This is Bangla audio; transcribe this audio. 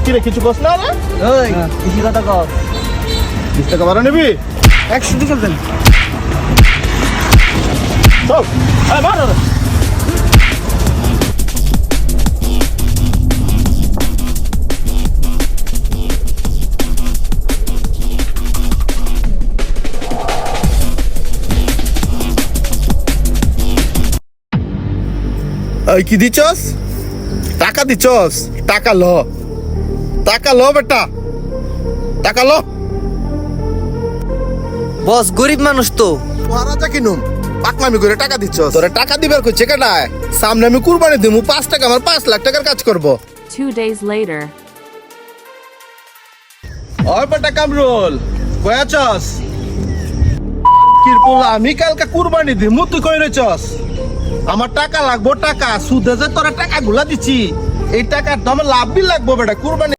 কি রে কিছু কস না রে? ওই বেশি কথা কও 20 টাকা ভাড়া নিবি? 100 টাকা দেন চল এই মার রে। এই কি দিছস? টাকা দিছস? টাকা ল বেটা, টাকা ল। বস গরিব মানুষ তো মহারাজা কিনুম পাকলামি করে টাকা দিছস। তোরে টাকা দিবার কইছে কেডায়? সামনে আমি কুরবানি দিমু 5 টাকা, আমার 5 লাখ টাকার কাজ করব। 2 days later. ওই বেটা কামরুল কই আছস? কিরপুলা আমি কালকে কুরবানি দিমু, তুই কই রইছস? আমার টাকা লাগবো, টাকা সুদে যে তোরা টাকা গুলা দিছি, এই টাকার তো আমার লাভ বি লাগবো বেটা। কুরবানি